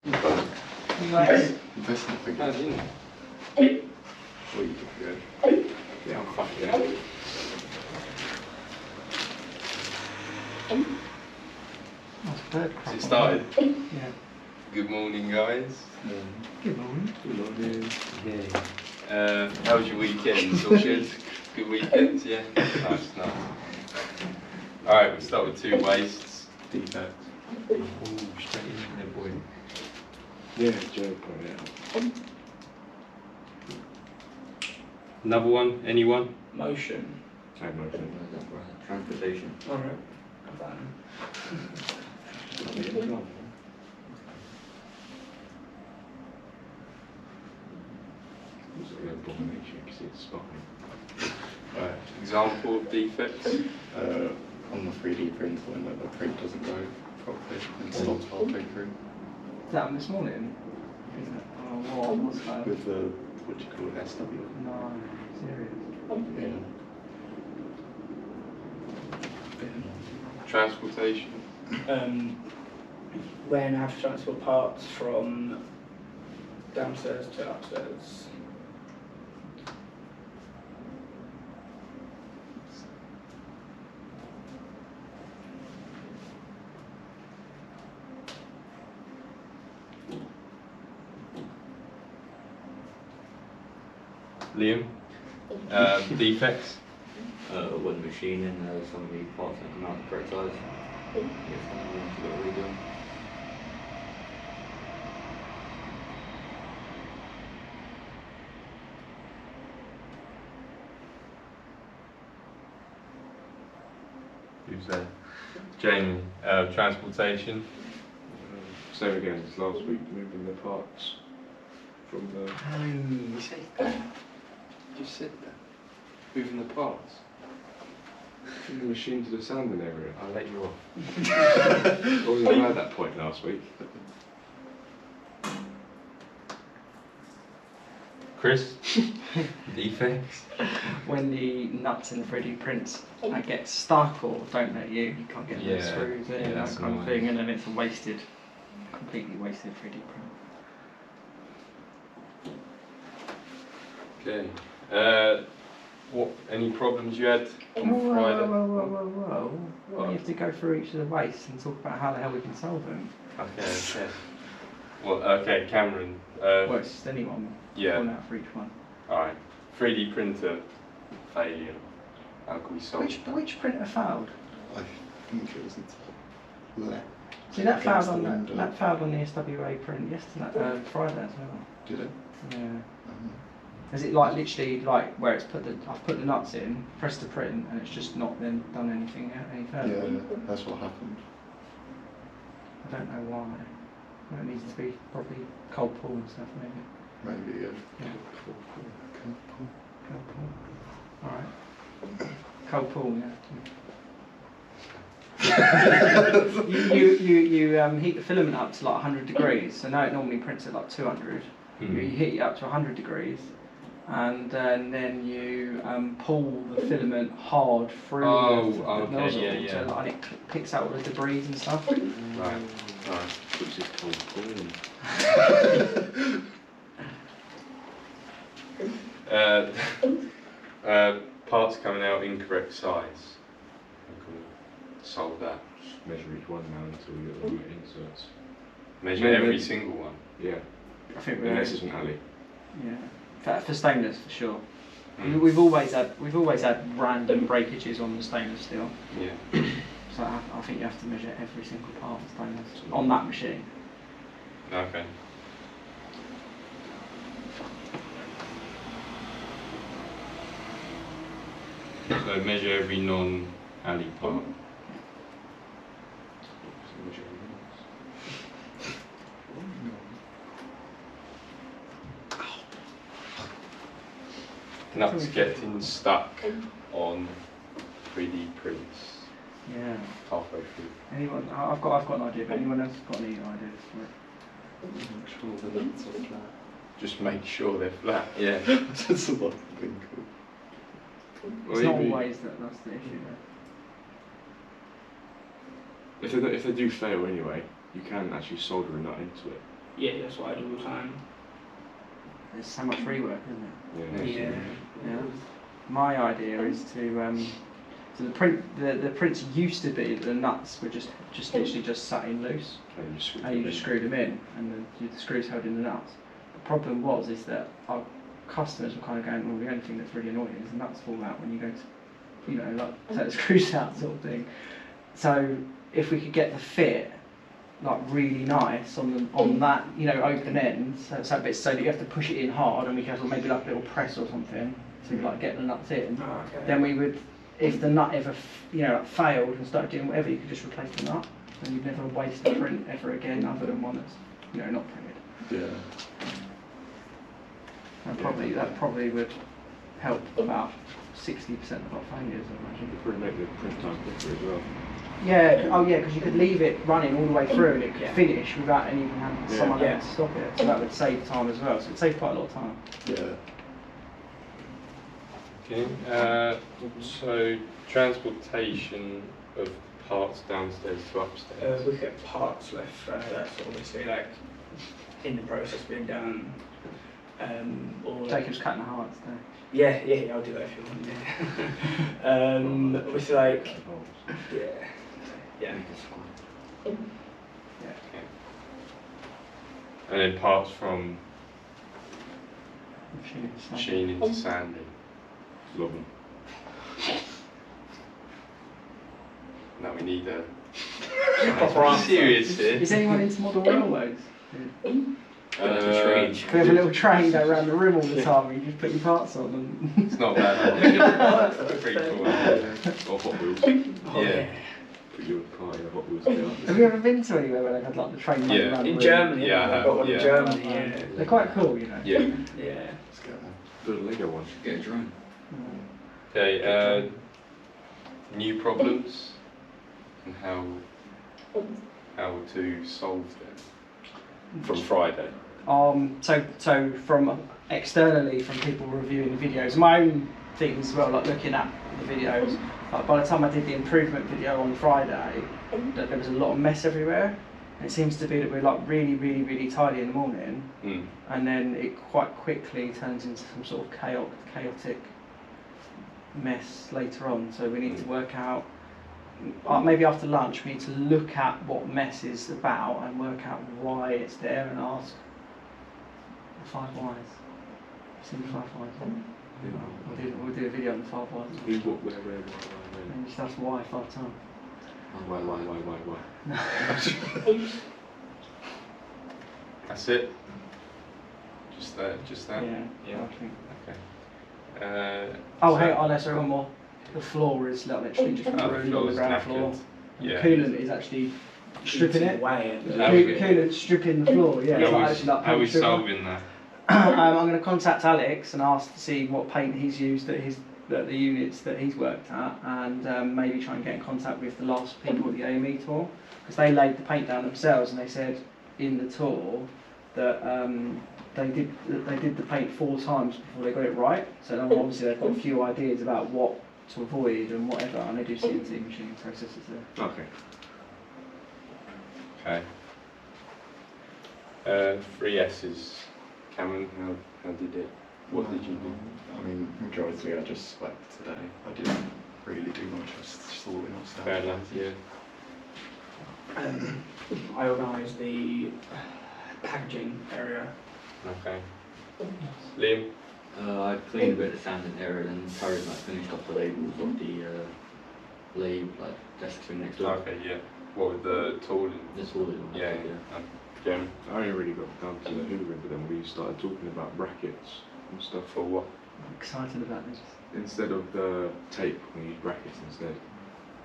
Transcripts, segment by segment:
Nice. Best not forget. Imagine. What you good? Yeah, I'm fucking out. That's bird crap. Has it started? Yeah. Good morning, guys. Good morning. Good morning. How was your weekend, Sorted? Good weekends, yeah? Nice. Alright, we'll start with two wastes. Defects. Ooh, straight into there, boy. Yeah, Joe pointed out. Another one? Anyone? Motion. Same motion. Transportation. Alright. It's an abomination because it's spotting. Right. Example of defects? On the 3D print when the print doesn't go properly and stops halfway through. Is that on this morning? Is it? Oh, what's that? With the, what do you call it, SW? No, serious. Yeah. Transportation? When I have to transport parts from downstairs to upstairs. Liam? Defects? When machining, some of the parts that come out the correct size. If they want to get redone. Who's there? Jamie. Transportation? Same again as last week, moving the parts from the... You said that. You just said that. Moving the parts. From the machine to the sanding area. I'll let you off. I wasn't aware at that point last week. Chris? Defects? When the nuts in the 3D prints get stuck or don't let you can't get the Yeah, screws in, yeah, that that's kind of annoying. thing, and then it's a wasted, completely wasted 3D print. Okay. Any problems you had on Friday? Whoa. Well, you have to go through each of the wastes and talk about how the hell we can solve them. Okay. Well, okay, Cameron. Well, it's just anyone. Yeah. One out for each one. Alright. 3D printer failure. How can we solve that? Which printer failed? I think it was the left. See, that failed Against the on window. that failed on the SWA print yesterday, Friday as well. Did it? Yeah. Is it like literally like where it's I've put the nuts in, pressed the print, and it's just not then done anything any further? Yeah, that's what happened. I don't know why. Well, it needs to be probably cold pull and stuff maybe. Maybe, yeah. Yeah. Cool. Cold pull. Alright. Cold pull, yeah. you heat the filament up to like 100 degrees, so now it normally prints at like 200. You heat it up to 100 degrees, and then you pull the filament hard through the okay, nozzle, yeah. so like, and it picks out all the debris and stuff. Right. Which is cold cool. Parts coming out incorrect size. How can we solve that? Just measure each one now until we get the right inserts. Measure Maybe. every single one. Yeah. I think Unless it's an alley. yeah, for stainless for sure. Mm. We've always had random breakages on the stainless steel, Yeah. so I think you have to measure every single part of stainless on that machine. Okay. So measure every non-alley part. So measure everything else. Nuts getting stuck on 3D prints Yeah. halfway through. Anyone? I've got an idea, but anyone else got any ideas for it? Make sure the nuts are flat. Just make sure they're flat. Yeah. That's a lot of thing cool. It's not always that's the issue. If they do fail anyway, you can actually solder a nut into it. Yeah, that's what I do all the time. There's so much rework, isn't it? Yeah. Yeah. My idea is to so the prints used to be that the nuts were just literally just sat in loose, and you just screwed them in, and the screws held in the nuts. The problem is that our customers were kind of going, well, the only thing that's really annoying is the nuts fall out when you go to, like take the screws out, sort of thing. So if we could get the fit like really nice on that, open ends, so that you have to push it in hard, and we could have maybe like a little press or something to like get the nuts in. Oh, okay. Then we would, if the nut ever failed and started doing whatever, you could just replace the nut, and you'd never waste a print ever again, other than one that's not printed. Yeah. And that probably would help about 60% of our failures, I imagine. It would make the print time quicker as well. Yeah, because you could leave it running all the way through and it could finish without even having someone Yeah. else stop it. So that would save time as well. So it'd save quite a lot of time. Yeah. Okay. So transportation of parts downstairs to upstairs. We get parts left. That's obviously like in the process being done. Or Jacob's cutting the hearts there. yeah, I'll do that if you want. Yeah. With like, yeah. And then parts from Machine. machining to sanding. Love them. Now we need a Proper answer. serious here. Is anyone into model railways? Train. We have a little train go around the room all the time and you just put your parts on and... It's not bad. It's pretty cool. Or Hot Wheels. Yeah. Put your car in a Hot Wheels car. Have you ever been to anywhere where they've had like the train running Yeah. around the In room? Germany, Yeah, I I've have, got one in yeah. Germany. Yeah. They're quite cool, Yeah. Yeah. Let's go there. Build a Lego one. Get a drone. Okay. New problems and how to solve them from Friday. So from externally, from people reviewing the videos, my own things as well, like looking at the videos, like by the time I did the improvement video on Friday, that there was a lot of mess everywhere. And it seems to be that we're like really, really, really tidy in the morning, Mm. and then it quite quickly turns into some sort of chaotic mess later on. So we need to work out, maybe after lunch, we need to look at what mess is about and work out why it's there and ask the 5 whys. See the 5 whys? We'll do a video on the 5 whys. Who, what, where, And just ask why 5 times. why? That's it. Just that. Yeah. Yeah. I think. Okay. Oh, so- hang on, sorry, one more. The floor is like literally just Oh, the ruined floor on the is ground floor. knackered. And Yeah. the coolant is actually stripping it. Way. The How we- coolant's stripping the floor, yeah. It's How like we, actually like how we paint stripper. solving that? I'm going to contact Alex and ask to see what paint he's used at the units that he's worked at, and maybe try and get in contact with the last people at the AME tour, because they laid the paint down themselves, and they said in the tour that they did the paint 4 times before they got it right. So now obviously they've got a few ideas about what to avoid and whatever, and they do CNC machining processes there. Okay. 3 S's. Cameron, how did it? What did you do? I mean, majority I just slept today. I didn't really do much. I was just all in stuff. Fair enough. Yeah. I organised the packaging area. Okay. Liam. I cleaned a bit of the sanding area and carried finished off the labels of the desk thing next door. Okay. Yeah. What with the tooling? That's all it was. Yeah. Jeremy. I only really got down to the hoovering, but then we started talking about brackets and stuff. For what? I'm excited about this. Instead of the tape, we use brackets instead.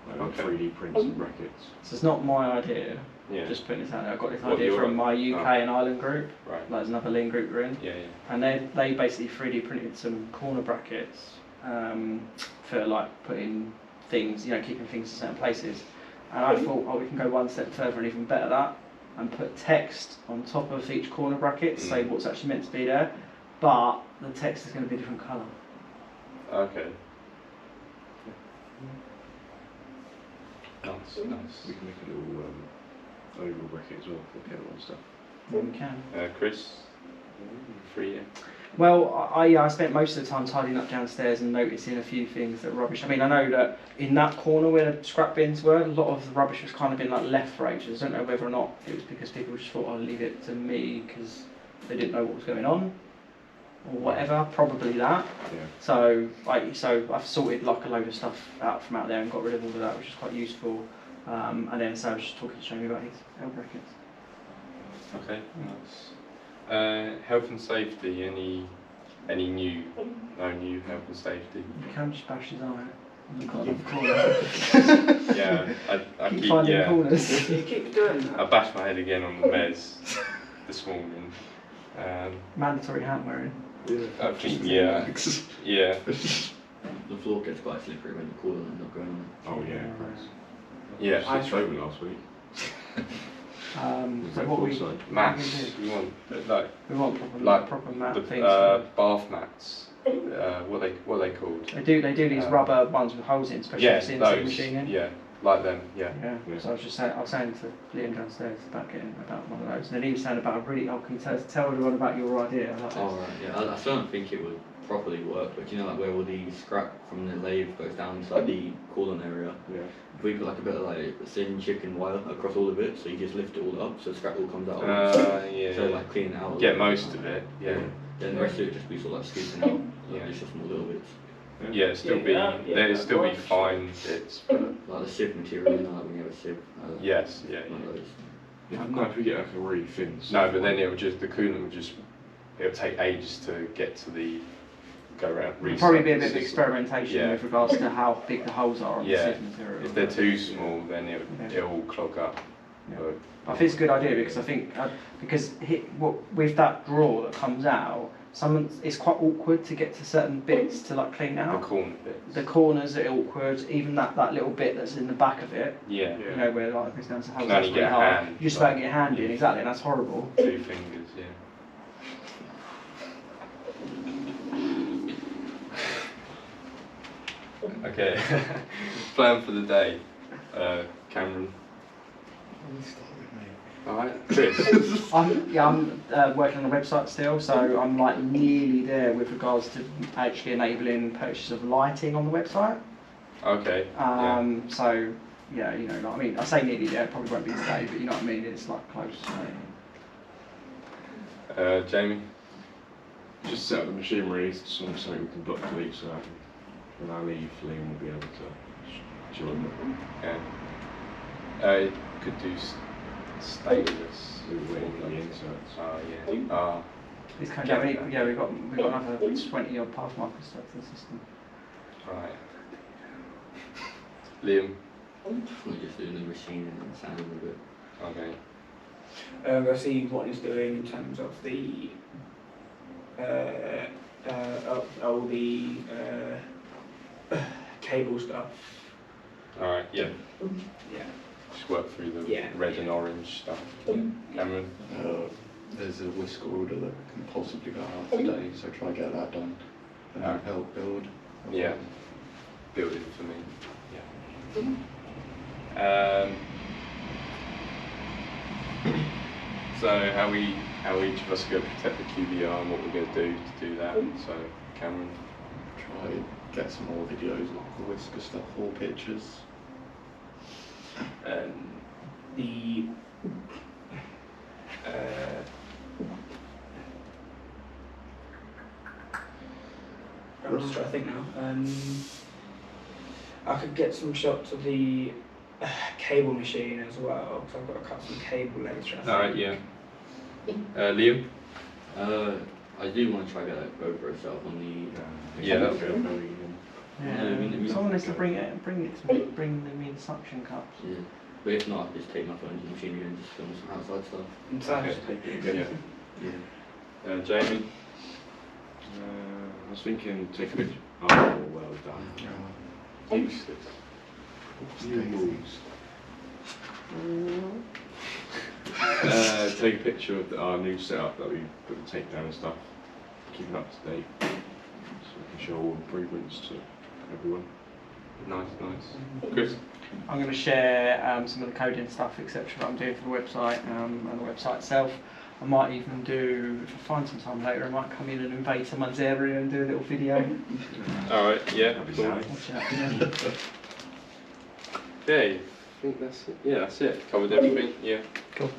Like Okay. 3D prints and brackets. So it's not my idea. Yeah. Just putting this out there. I got this What, idea your- from my UK and Ireland group. Right. Like, there's another lean group we're in. Yeah. Yeah. And they basically 3D printed some corner brackets for like putting things, keeping things in certain places. And I thought, we can go one step further and even better that, and put text on top of each corner bracket to say what's actually meant to be there, but the text is going to be a different colour. Okay. Nice. We can make a little oval bracket as well for kettle and stuff. when we can. Chris, free. Yeah. Well, I spent most of the time tidying up downstairs and noticing a few things that were rubbish. I mean, I know that in that corner where the scrap bins were, a lot of the rubbish was kind of been like left for ages. I don't know whether or not it was because people just thought I'd leave it to me because they didn't know what was going on, or whatever. Probably that. Yeah. So I've sorted like a load of stuff out from out there and got rid of all of that, which is quite useful. And then so I was just talking to Jamie about his L brackets. Okay, nice. Health and safety, any new, no new health and safety? You can just bash his eye. You've got another corner. Yeah, I Keep keep, finding yeah. corners. You keep doing I that. bashed my head again on the mez this morning. Mandatory hat wearing. I think, yeah, yeah, The floor gets quite slippery when you call and end up going on Oh yeah, Chris. yeah. I switched over last week. So what we Mats, you want like we want proper Like proper mat the things. bath mats. What are they called? They do these rubber ones with holes in, especially Yeah, for CNC those. machining. Yeah, like them. Yeah. Yeah. Yeah. So I was saying to Liam downstairs about getting about one of those, and then he was saying about a really. Oh, can you tell everyone about your idea? I like Oh this. right, yeah. I still don't think it would properly work, but you know, like where all the scrap from the lathe goes down to like the coolant area. Yeah. If we put like a bit of like thin chicken wire across all of it, so you just lift it all up, so the scrap all comes out. Yeah. So like clean it out. Get most of it. Yeah. Then the rest of it just be sort of like scooping out. Yeah. It's just small little bits. Yeah, still be there'd still be fine bits, but Like the sieve material, you know, like when you have a sieve. yes, yeah. One of those. Yeah, no, if we get like a really thin. No, but then it would just the coolant would just it would take ages to get to the go around. It'll probably be a bit of recycle. experimentation Yeah. with regards to how big the holes are on Yeah. the sieve material. If they're too small, then Yeah. it'll clog up. Yeah. But I think it's a good idea because I think with that drawer that comes out, it's quite awkward to get to certain bits to like clean the out. corner bits. The corners are awkward, even that little bit that's in the back of it, Yeah. you know, where like it goes down to holes, Can that's only really get a hard. hand, You just like- about get your hand in, exactly, and that's horrible. 2 fingers. Yeah. Okay. Plan for the day, Cameron. Alright, Chris. I'm working on the website still, so I'm like nearly there with regards to actually enabling purchase of lighting on the website. Okay. So yeah, you know, like, I mean, I say nearly there, it probably won't be today, but you know what I mean. It's like close. Jamie. Just set up the machinery so we can block delete so that when I leave, Liam will be able to join it. Yeah. Could do status. We're waiting for the inserts. Oh yeah. It's kind of, yeah, we've got another 20 odd path markers stuck to the system. Right. Liam. We're just doing the machining and sanding a bit. Okay. I see what he's doing in terms of the all the cable stuff. Alright. Yeah. Yeah. Just work through the Yeah. red and orange stuff. Cameron. There's a whisk order that can possibly go out today, so try to get that done. And then help build. Yeah. Build it for me. Yeah. So how each of us are going to protect the QBR and what we're going to do that. So Cameron. Try and get some more videos of the whisker stuff or pictures. The I'm just trying to think now. I could get some shots of the cable machine as well, because I've got to cut some cable later. Alright. Yeah. Liam. I do want to try to get that GoPro set up on the. Yeah, that's good. Yeah. Someone needs to bring the suction cups. Yeah. But if not, I just take my phone to the machine and just film some outside stuff. Inside. Yeah. Yeah. Jamie. I was thinking take a picture. Oh, well done. Useless. New moves. Take a picture of our new setup that we put the tape down and stuff. Keep it up to date. So we can show all improvements to everyone. Nice. Chris. I'm going to share some of the coding stuff, etc., that I'm doing for the website and the website itself. I might even do, if I find some time later, I might come in and invade someone's area and do a little video. Alright, yeah, That'd be cool. nice. Watch out, yeah. Okay, I think that's it. Yeah, that's it. Covered everything, yeah. Cool.